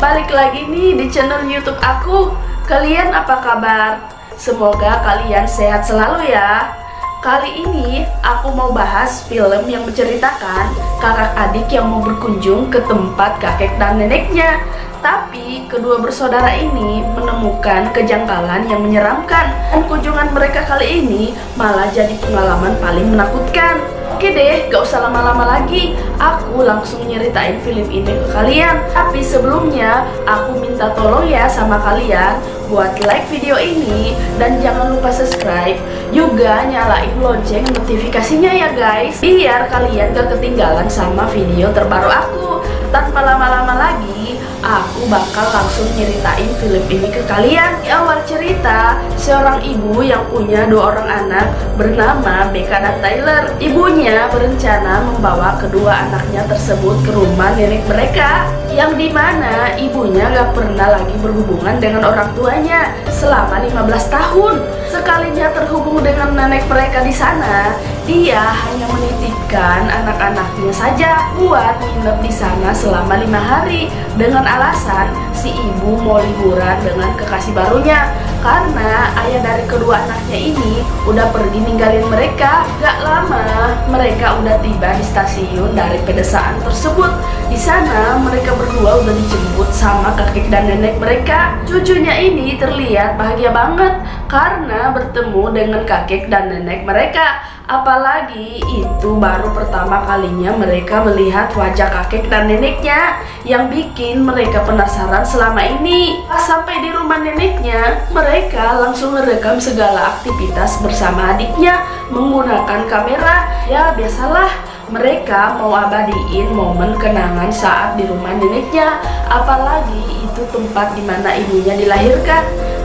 balik lagi nih di channel YouTube aku. Kalian apa kabar? Semoga kalian sehat selalu ya. Kali ini aku mau bahas film yang menceritakan kakak adik yang mau berkunjung ke tempat kakek dan neneknya. Tapi kedua bersaudara ini menemukan kejanggalan yang menyeramkan, dan kunjungan mereka kali ini malah jadi pengalaman paling menakutkan. Oke deh, gak usah lama-lama lagi, aku langsung nyeritain film ini ke kalian. Tapi sebelumnya, aku minta tolong ya sama kalian buat like video ini, dan jangan lupa subscribe, juga nyalain lonceng notifikasinya ya guys, biar kalian gak ketinggalan sama video terbaru aku. Tanpa lama-lama lagi, aku bakal langsung nyeritain film ini ke kalian. Di awal cerita, seorang ibu yang punya 2 orang anak bernama Becca dan Tyler. Ibunya berencana membawa kedua anaknya tersebut ke rumah nenek mereka, yang dimana ibunya gak pernah lagi berhubungan dengan orang tuanya selama 15 tahun. Sekalinya terhubung dengan nenek mereka di sana, dia hanya menitipkan anak-anaknya saja buat nginep di sana selama 5 hari dengan alasan si ibu mau liburan dengan kekasih barunya, karena ayah dari kedua anaknya ini udah pergi ninggalin mereka. Gak lama mereka udah tiba di stasiun dari pedesaan tersebut. Di sana mereka berdua udah dijemput sama kakek dan nenek mereka. Cucunya ini terlihat bahagia banget karena bertemu dengan kakek dan nenek mereka. Apalagi itu baru pertama kalinya mereka melihat wajah kakek dan neneknya, yang bikin mereka penasaran selama ini. Pas sampai di rumah neneknya, mereka langsung merekam segala aktivitas bersama adiknya menggunakan kamera. Ya biasalah, mereka mau abadiin momen kenangan saat di rumah neneknya. Apalagi itu tempat dimana ibunya dilahirkan.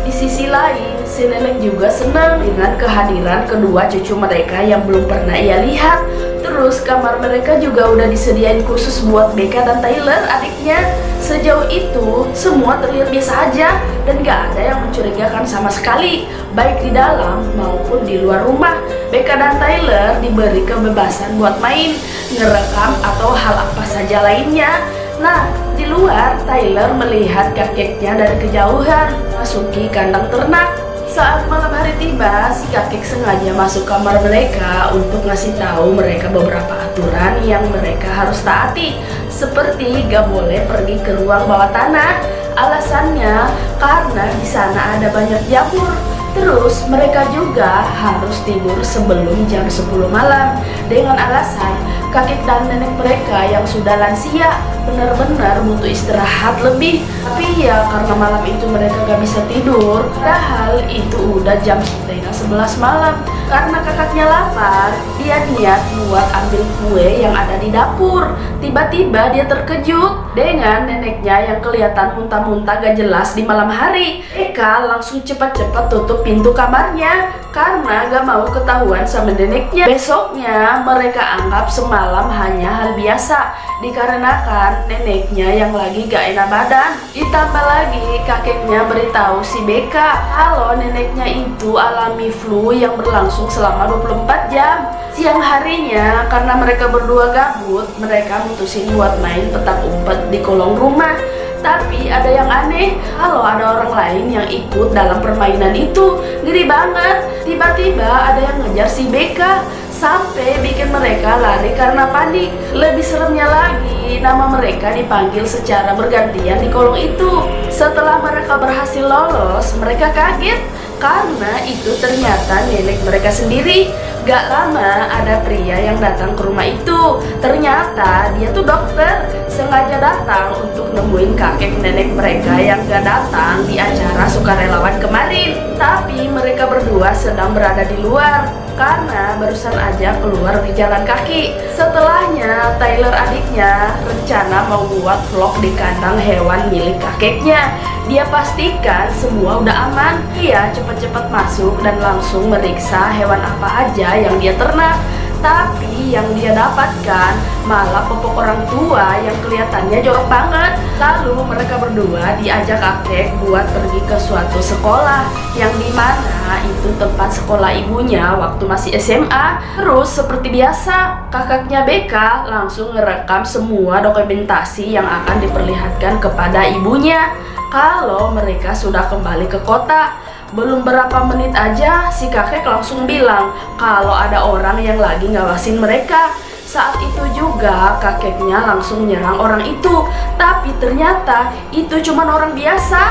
Di sisi lain, si nenek juga senang dengan kehadiran kedua cucu mereka yang belum pernah ia lihat. Terus kamar mereka juga udah disediain khusus buat Becca dan Tyler adiknya. Sejauh itu semua terlihat biasa aja dan gak ada yang mencurigakan sama sekali, baik di dalam maupun di luar rumah. Becca dan Tyler diberi kebebasan buat main, ngerekam atau hal apa saja lainnya. Nah, di luar Tyler melihat kakeknya dari kejauhan masuki kandang ternak. Saat malam hari tiba, si kakek sengaja masuk kamar mereka untuk ngasih tahu mereka beberapa aturan yang mereka harus taati, seperti gak boleh pergi ke ruang bawah tanah. Alasannya karena di sana ada banyak jamur. Terus mereka juga harus tidur sebelum jam 10 malam dengan alasan kakek dan nenek mereka yang sudah lansia benar-benar butuh istirahat lebih. Tapi ya karena malam itu mereka gak bisa tidur, padahal itu udah jam setengah 11 malam. Karena kakaknya lapar, dia niat buat ambil kue yang ada di dapur. Tiba-tiba dia terkejut dengan neneknya yang kelihatan muntah-muntah gak jelas di malam hari. Eka langsung cepat-cepat tutup pintu kamarnya karena gak mau ketahuan sama neneknya. Besoknya mereka anggap semalam hanya hal biasa dikarenakan neneknya yang lagi gak enak badan. Ditambah lagi kakeknya beritahu si Becca kalau neneknya itu alami flu yang berlangsung selama 24 jam. Siang harinya karena mereka berdua gabut, mereka mutusin buat main petak umpet di kolong rumah. Tapi ada yang aneh, kalau ada orang lain yang ikut dalam permainan itu. Ngeri banget, tiba-tiba ada yang ngejar si Becca sampai bikin mereka lari karena panik. Lebih seremnya lagi, nama mereka dipanggil secara bergantian di kolong itu. Setelah mereka berhasil lolos, mereka kaget karena itu ternyata nenek mereka sendiri. Gak lama ada pria yang datang ke rumah itu. Ternyata dia tuh dokter, sengaja datang untuk nemuin kakek nenek mereka yang gak datang di acara sukarelawan kemarin. Tapi mereka berdua sedang berada di luar karena barusan aja keluar di jalan kaki. Setelahnya Tyler adiknya rencana mau buat vlog di kandang hewan milik kakeknya. Dia pastikan semua udah aman. Dia cepat-cepat masuk dan langsung meriksa hewan apa aja yang dia ternak. Tapi yang dia dapatkan malah popok orang tua yang kelihatannya jorok banget. Lalu mereka berdua diajak kakek buat pergi ke suatu sekolah yang dimana itu tempat sekolah ibunya waktu masih SMA. Terus seperti biasa, kakaknya Beka langsung ngerekam semua dokumentasi yang akan diperlihatkan kepada ibunya kalau mereka sudah kembali ke kota. Belum berapa menit aja si kakek langsung bilang kalau ada orang yang lagi ngawasin mereka. Saat itu juga kakeknya langsung menyerang orang itu, tapi ternyata itu cuma orang biasa.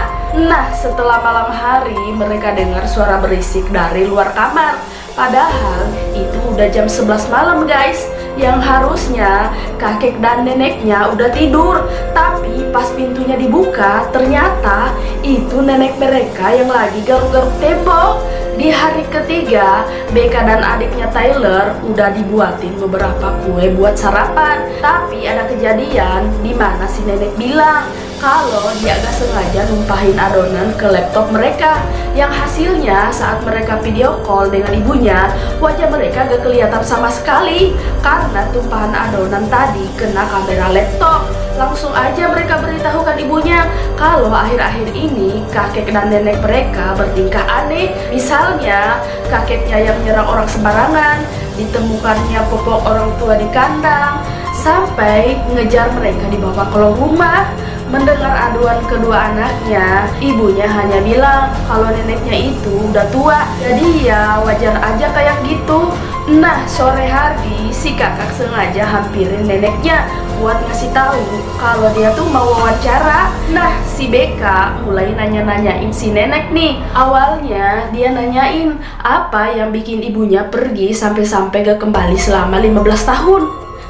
Nah, setelah malam hari mereka dengar suara berisik dari luar kamar. Padahal itu udah jam 11 malam guys, yang harusnya kakek dan neneknya udah tidur. Tapi pas pintunya dibuka, ternyata itu nenek mereka yang lagi garuk-garuk tembok. Di hari ketiga, Beka dan adiknya Tyler udah dibuatin beberapa kue buat sarapan. Tapi ada kejadian di mana si nenek bilang kalau dia agak sengaja numpahin adonan ke laptop mereka, yang hasilnya saat mereka video call dengan ibunya, wajah mereka gak kelihatan sama sekali karena tumpahan adonan tadi kena kamera laptop. Langsung aja mereka beritahukan ibunya kalau akhir-akhir ini kakek dan nenek mereka bertingkah aneh. Misalnya kakeknya yang menyerang orang sembarangan, ditemukannya popok orang tua di kandang, sampai ngejar mereka di bawah kolong rumah. Mendengar aduan kedua anaknya, ibunya hanya bilang kalau neneknya itu udah tua, jadi ya wajar aja kayak gitu. Nah, sore hari si kakak sengaja hampirin neneknya buat ngasih tahu kalau dia tuh mau wawancara. Nah, si Beka mulai nanya-nanyain si nenek nih. Awalnya dia nanyain apa yang bikin ibunya pergi sampai-sampai gak kembali selama 15 tahun.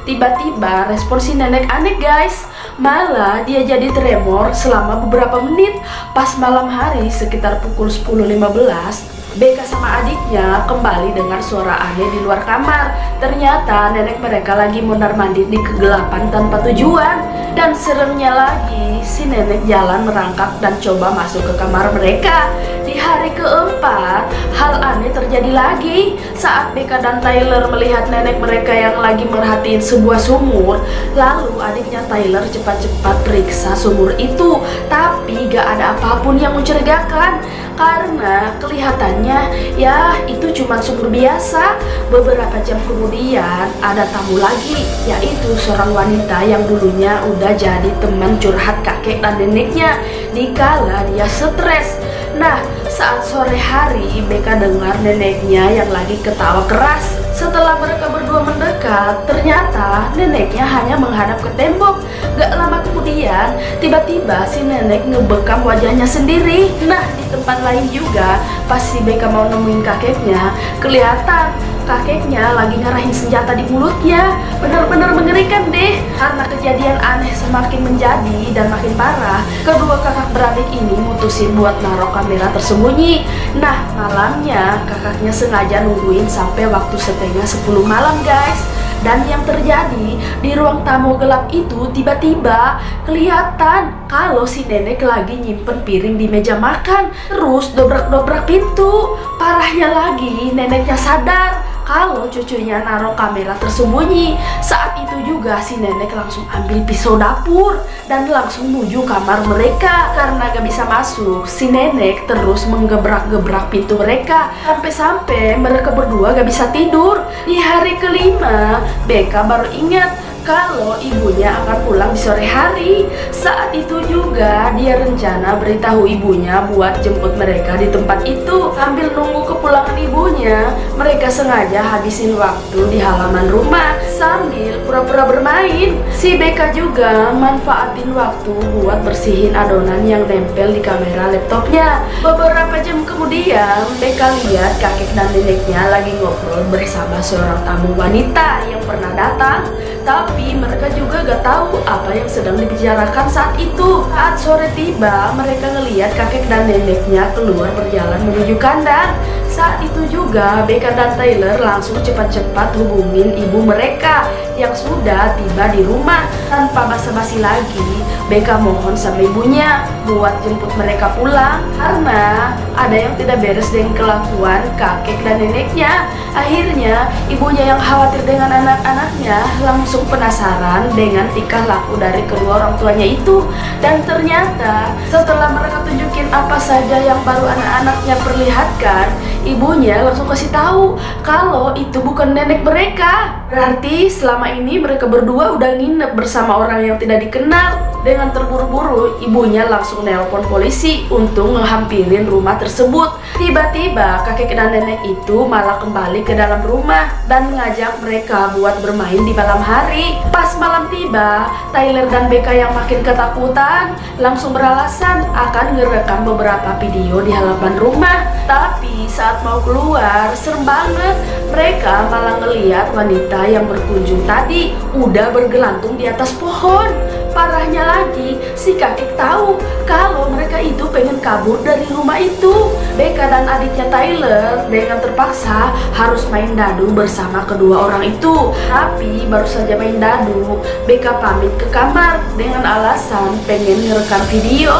Tiba-tiba respon si nenek aneh guys. Malah dia jadi tremor selama beberapa menit. Pas malam hari sekitar pukul 10.15, Beka sama adiknya kembali dengar suara aneh di luar kamar. Ternyata nenek mereka lagi mondar-mandir di kegelapan tanpa tujuan. Dan seremnya lagi, si nenek jalan merangkak dan coba masuk ke kamar mereka. Di hari keempat, hal aneh terjadi lagi. Saat Beka dan Tyler melihat nenek mereka yang lagi merhatiin sebuah sumur, lalu adiknya Tyler cepat-cepat periksa sumur itu. Tapi gak ada apapun yang mencurigakan, karena kelihatannya ya itu cuma sumur biasa. Beberapa jam kemudian ada tamu lagi, yaitu seorang wanita yang dulunya udah jadi teman curhat kakek dan neneknya dikala dia stres. Nah, saat sore hari Beka dengar neneknya yang lagi ketawa keras. Setelah mereka berdua mendekat, ternyata neneknya hanya menghadap ke tembok. Gak lama kemudian, tiba-tiba si nenek ngebekam wajahnya sendiri. Nah, di tempat lain juga, pas si Beka mau nemuin kakeknya, kelihatan kakeknya lagi ngarahin senjata di mulutnya. Benar-benar mengerikan deh. Karena kejadian aneh semakin menjadi dan makin parah, kedua kakak beradik ini mutusin buat naruh kamera tersembunyi. Nah, malamnya kakaknya sengaja nungguin sampai waktu setengah 10 malam guys. Dan yang terjadi di ruang tamu gelap itu, tiba-tiba kelihatan kalau si nenek lagi nyimpen piring di meja makan, terus dobrak-dobrak pintu. Parahnya lagi, neneknya sadar kalau cucunya naruh kamera tersembunyi. Saat itu juga si nenek langsung ambil pisau dapur dan langsung menuju kamar mereka. Karena gak bisa masuk, si nenek terus menggebrak-gebrak pintu mereka sampai-sampai mereka berdua gak bisa tidur. Di hari kelima, Beka baru ingat kalau ibunya akan pulang di sore hari. Saat itu juga dia rencana beritahu ibunya buat jemput mereka di tempat itu. Sambil nunggu kepulangan ibunya, mereka sengaja habisin waktu di halaman rumah sambil pura-pura bermain. Si Beka juga manfaatin waktu buat bersihin adonan yang nempel di kamera laptopnya. Beberapa jam kemudian, Beka lihat kakek dan neneknya lagi ngobrol bersama seorang tamu wanita yang pernah datang. Tapi mereka juga gak tahu apa yang sedang dibicarakan saat itu. Saat sore tiba, mereka ngelihat kakek dan neneknya keluar berjalan menuju kandang. Saat itu juga Becca dan Tyler langsung cepat-cepat hubungin ibu mereka yang sudah tiba di rumah. Tanpa basa-basi lagi, Becca mohon sama ibunya buat jemput mereka pulang karena ada yang tidak beres dengan kelakuan kakek dan neneknya. Akhirnya ibunya yang khawatir dengan anak-anaknya langsung penasaran dengan tingkah laku dari kedua orang tuanya itu. Dan ternyata setelah mereka tunjukin apa saja yang baru anak-anaknya perlihatkan, ibunya langsung kasih tahu kalau itu bukan nenek mereka. Berarti selama ini mereka berdua udah nginep bersama orang yang tidak dikenal. Dengan terburu-buru, ibunya langsung nelpon polisi untuk menghampirin rumah tersebut. Tiba-tiba kakek dan nenek itu malah kembali ke dalam rumah dan mengajak mereka buat bermain di malam hari. Pas malam tiba, Tyler dan Becca yang makin ketakutan langsung beralasan akan ngerekam beberapa video di halaman rumah. Tapi saat mau keluar, serem banget. Mereka malah ngeliat wanita yang berkunjung tadi udah bergelantung di atas pohon. Parahnya lagi, si kakek tahu kalau mereka itu pengen kabur dari rumah itu. Becca dan adiknya Tyler dengan terpaksa harus main dadu bersama kedua orang itu. Tapi baru saja main dadu, Becca pamit ke kamar dengan alasan pengen ngerekam video.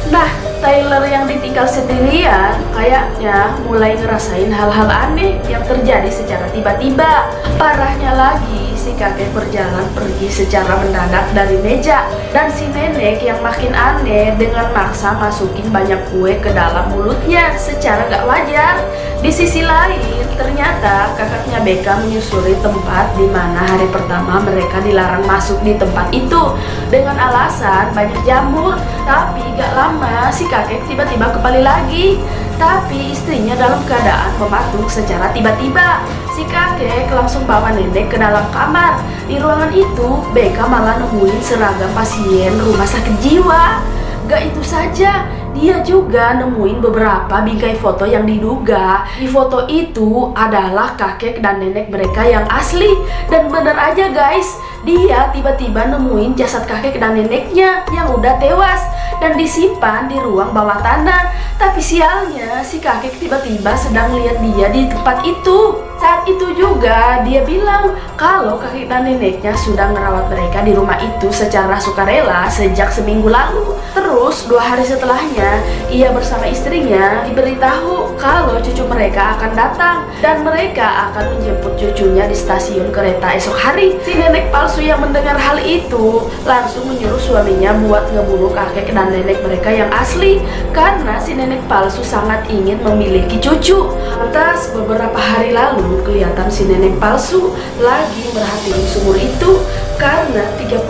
Nah, Tyler yang ditinggal sendirian kayaknya mulai ngerasain hal-hal aneh yang terjadi secara tiba-tiba. Parahnya lagi, si kakek berjalan pergi secara mendadak dari meja, dan si nenek yang makin aneh dengan maksa masukin banyak kue ke dalam mulutnya secara gak wajar. Di sisi lain, ternyata kakaknya Becca menyusuri tempat di mana hari pertama mereka dilarang masuk di tempat itu dengan alasan banyak jamur. Tapi gak lama si kakek tiba-tiba kembali lagi. Tapi istrinya dalam keadaan mematung secara tiba-tiba. Si kakek langsung bawa nenek ke dalam kamar. Di ruangan itu, Becca malah nemuin seragam pasien rumah sakit jiwa. Gak itu saja, dia juga nemuin beberapa bingkai foto yang diduga di foto itu adalah kakek dan nenek mereka yang asli. Dan bener aja guys, dia tiba-tiba nemuin jasad kakek dan neneknya yang udah tewas dan disimpan di ruang bawah tanah. Tapi sialnya, si kakek tiba-tiba sedang lihat dia di tempat itu. Saat itu juga dia bilang kalau kakek dan neneknya sudah merawat mereka di rumah itu secara sukarela sejak seminggu lalu. Terus 2 hari setelahnya, ia bersama istrinya diberitahu kalau cucu mereka akan datang dan mereka akan menjemput cucunya di stasiun kereta esok hari. Si nenek palsu yang mendengar hal itu langsung menyuruh suaminya buat ngebunuh kakek dan nenek mereka yang asli karena si nenek palsu sangat ingin memiliki cucu. Lantas beberapa hari lalu kelihatan si nenek palsu lagi merhatiin sumur itu karena 35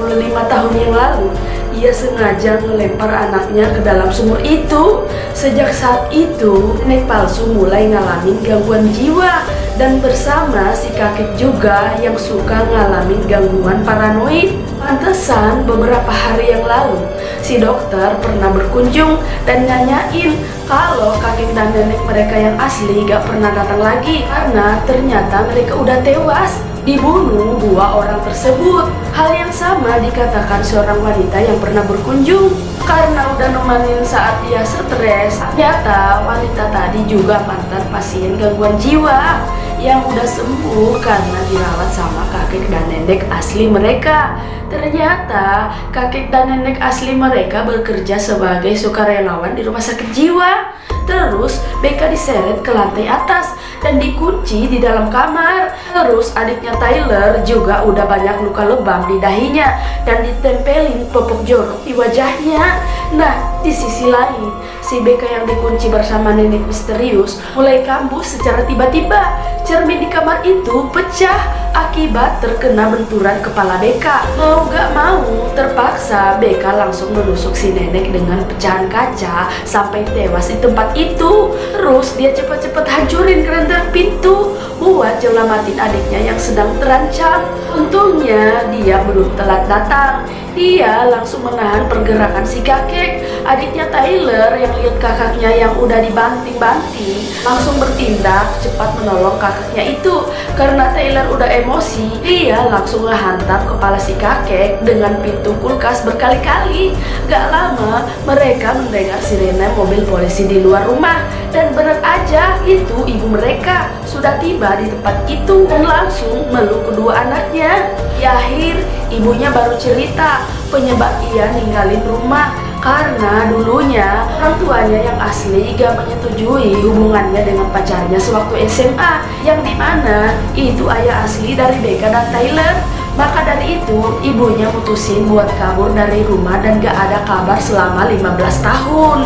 tahun yang lalu ia sengaja melempar anaknya ke dalam sumur itu. Sejak saat itu, nenek palsu mulai ngalamin gangguan jiwa dan bersama si kakek juga yang suka ngalamin gangguan paranoid. Pantesan beberapa hari yang lalu, si dokter pernah berkunjung dan nanyain kalau kakek dan nenek mereka yang asli gak pernah datang lagi karena ternyata mereka udah tewas dibunuh 2 orang tersebut. Hal yang sama dikatakan seorang wanita yang pernah berkunjung karena udah nemanin saat dia stres. Ternyata wanita tadi juga mantan pasien gangguan jiwa yang udah sembuh karena dirawat sama kakek dan nenek asli mereka. Ternyata kakek dan nenek asli mereka bekerja sebagai sukarelawan di rumah sakit jiwa. Terus Becca diseret ke lantai atas dan dikunci di dalam kamar. Terus adiknya Tyler juga udah banyak luka lebam di dahinya dan ditempelin popok jorok di wajahnya. Nah, di sisi lain, si Becca yang dikunci bersama nenek misterius mulai kambuh secara tiba-tiba. Cermin di kamar itu pecah akibat terkena benturan kepala Becca. Mau gak mau, terpaksa Becca langsung menusuk si nenek dengan pecahan kaca sampai tewas di tempat itu. Terus dia cepat-cepat hancurin kerender pintu. buat nyelamatin adiknya yang sedang terancam. Untungnya dia belum telat datang. Dia langsung menahan pergerakan si kakek. Adiknya Tyler yang lihat kakaknya yang udah dibanting-banting langsung bertindak cepat menolong kakaknya itu. Karena Tyler udah emosi, dia langsung ngehantam kepala si kakek dengan pintu kulkas berkali-kali. Gak lama mereka mendengar sirene mobil polisi di luar rumah. Dan benar aja, itu ibu mereka sudah tiba di tempat itu dan langsung meluk kedua anaknya. Di akhir, ibunya baru cerita penyebab ia ninggalin rumah karena dulunya orang tuanya yang asli gak menyetujui hubungannya dengan pacarnya sewaktu SMA, yang dimana itu ayah asli dari Becca dan Tyler. Maka dari itu ibunya mutusin buat kabur dari rumah dan gak ada kabar selama 15 tahun.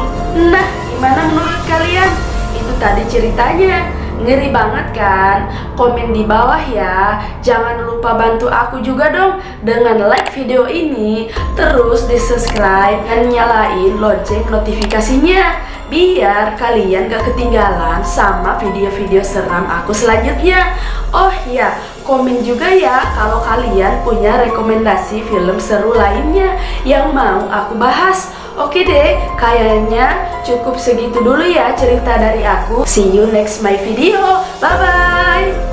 Nah, gimana menurut kalian? Itu tadi ceritanya. Ngeri banget kan? Komen di bawah ya. Jangan lupa bantu aku juga dong dengan like video ini, terus di subscribe dan nyalain lonceng notifikasinya biar kalian gak ketinggalan sama video-video seram aku selanjutnya. Oh ya, komen juga ya kalau kalian punya rekomendasi film seru lainnya yang mau aku bahas. Oke deh, kayaknya cukup segitu dulu ya cerita dari aku. See you next my video. Bye bye.